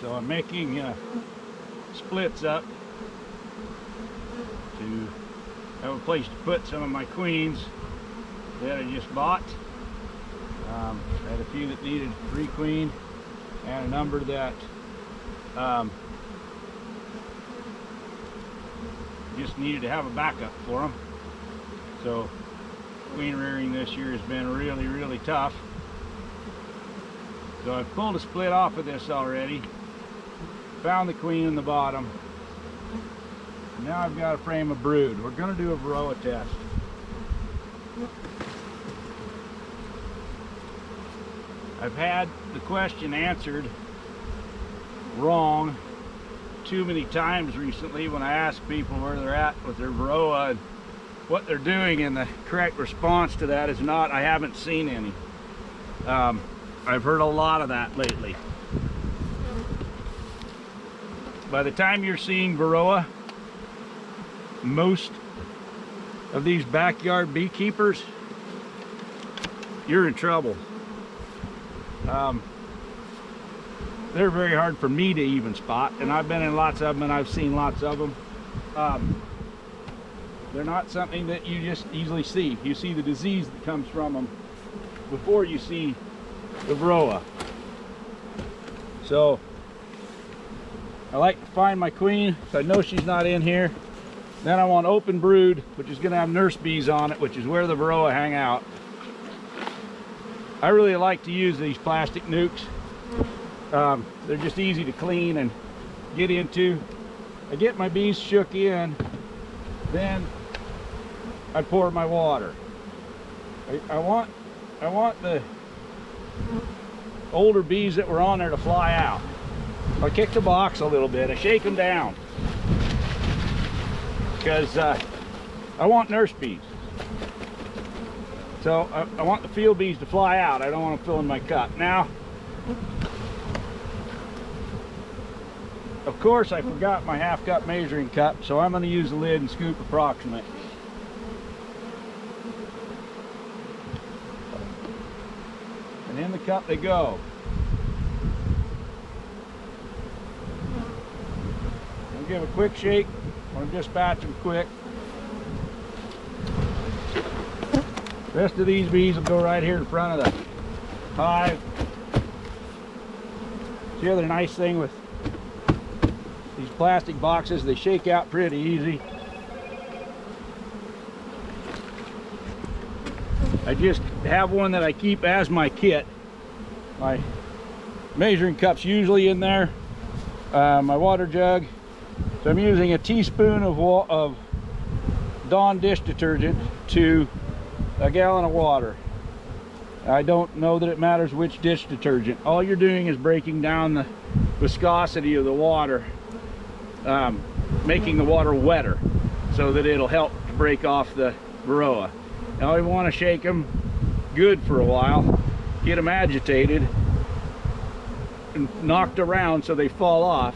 So I'm making splits up to have a place to put some of my queens that I just bought. I had a few that needed 3 queen and a number that just needed to have a backup for them. So queen rearing this year has been really tough. So I've pulled a split off of this already, found the queen in the bottom. Now I've got a frame of brood. We're going to do a Varroa test. I've had the question answered wrong too many times recently when I ask people where they're at with their Varroa and what they're doing, and the correct response to that is not, I haven't seen any. I've heard a lot of that lately. By the time you're seeing Varroa, most of these backyard beekeepers, you're in trouble. They're very hard for me to even spot, and I've been in lots of them and I've seen lots of them. They're not something that you just easily see. You see the disease that comes from them before you see the Varroa. So I like to find my queen so I know she's not in here. Then I want open brood, which is going to have nurse bees on it, which is where the Varroa hang out. I really like to use these plastic nukes. They're just easy to clean and get into. I get my bees shook in, then I pour my water. I want the older bees that were on there to fly out. I kick the box a little bit, I shake them down, because I want nurse bees. So I want the field bees to fly out. I don't want them filling my cup. Now, of course, I forgot my half cup measuring cup, so I'm going to use the lid and scoop approximate. And in the cup they go. I'll give a quick shake. I'm going to dispatch them quick. The rest of these bees will go right here in front of the hive. The other nice thing with these plastic boxes, they shake out pretty easy. I just have one that I keep as my kit. My measuring cup's usually in there. My water jug. So I'm using a teaspoon of Dawn dish detergent to a gallon of water. I don't know that it matters which dish detergent. All you're doing is breaking down the viscosity of the water, making the water wetter so that it'll help to break off the Varroa. Now we want to shake them good for a while, get them agitated and knocked around so they fall off.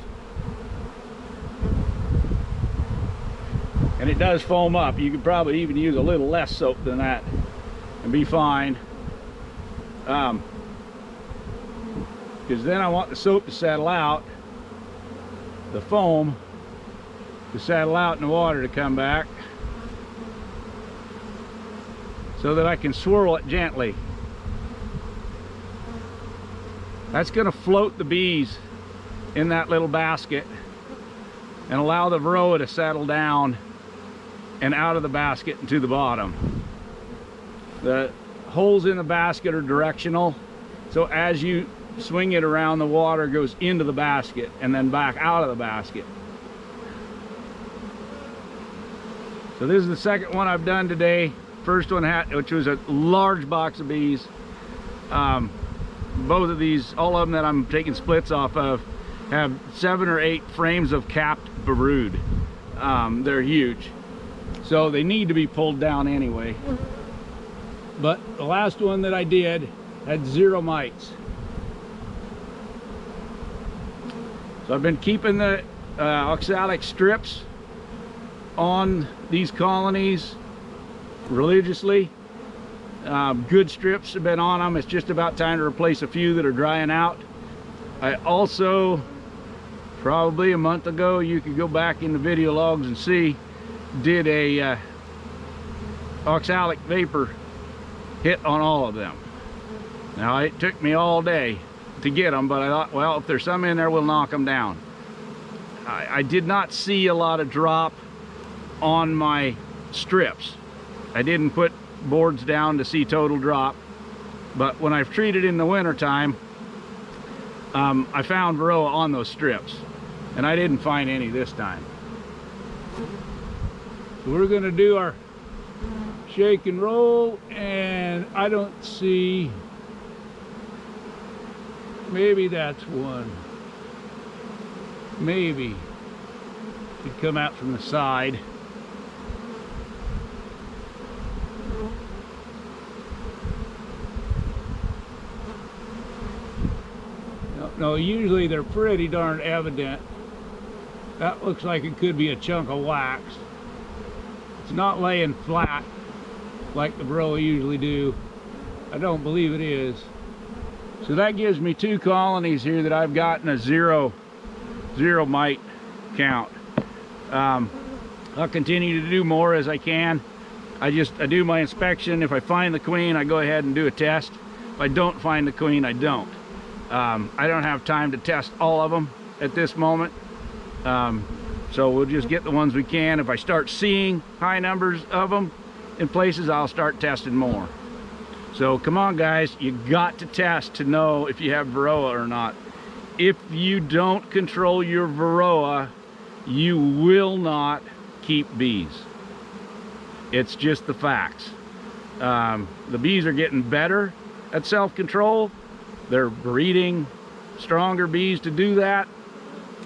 And it does foam up. You could probably even use a little less soap than that and be fine. Because then I want the soap to settle out, the foam to settle out and the water to come back, so that I can swirl it gently. That's going to float the bees in that little basket and allow the Varroa to settle down and out of the basket and to the bottom. The holes in the basket are directional, so as you swing it around, the water goes into the basket and then back out of the basket. So this is the second one I've done today. First one had, which was a large box of bees. Both of these, all of them that I'm taking splits off of, have 7 or 8 frames of capped brood. They're huge, so they need to be pulled down anyway. But the last one that I did had 0 mites. So I've been keeping the oxalic strips on these colonies religiously. Good strips have been on them. It's just about time to replace a few that are drying out. I also probably a month ago. You could go back in the video logs and see, did a oxalic vapor hit on all of them. Now it took me all day to get them, but I thought, well, if there's some in there, we'll knock them down. I did not see a lot of drop on my strips. I didn't put boards down to see total drop, but when I've treated in the winter time, I found Varroa on those strips, and I didn't find any this time. So we're going to do our shake and roll, and I don't see, maybe that's one, maybe could come out from the side. No, usually they're pretty darn evident. That looks like it could be a chunk of wax. It's not laying flat like the Varroa usually do. I don't believe it is. So that gives me 2 colonies here that I've gotten a zero mite count. I'll continue to do more as I can. I do my inspection. If I find the queen, I go ahead and do a test. If I don't find the queen, I don't. I don't have time to test all of them at this moment. So we'll just get the ones we can. If I start seeing high numbers of them in places, I'll start testing more. So come on guys, you got to test to know if you have Varroa or not. If you don't control your Varroa, you will not keep bees. It's just the facts. The bees are getting better at self-control. They're breeding stronger bees to do that.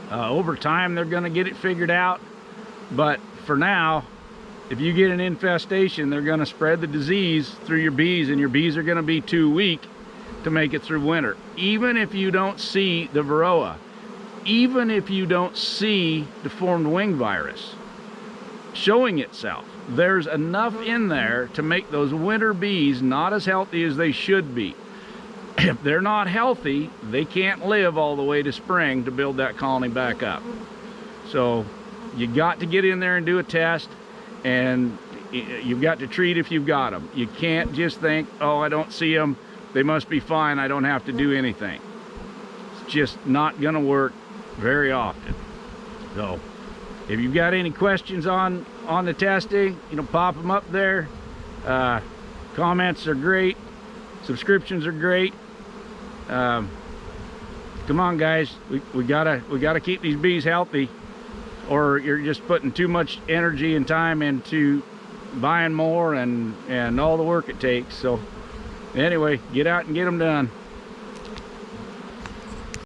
Over time, they're going to get it figured out. But for now, if you get an infestation, they're going to spread the disease through your bees, and your bees are going to be too weak to make it through winter. Even if you don't see the Varroa, even if you don't see deformed wing virus showing itself, there's enough in there to make those winter bees not as healthy as they should be. If they're not healthy, they can't live all the way to spring to build that colony back up. So you got to get in there and do a test, and you've got to treat if you've got them. You can't just think, oh, I don't see them, they must be fine, I don't have to do anything. It's just not gonna work very often. So if you've got any questions on the testing, pop them up there. Comments are great, subscriptions are great. Come on guys, we gotta keep these bees healthy, or you're just putting too much energy and time into buying more and all the work it takes. So anyway, get out and get them done.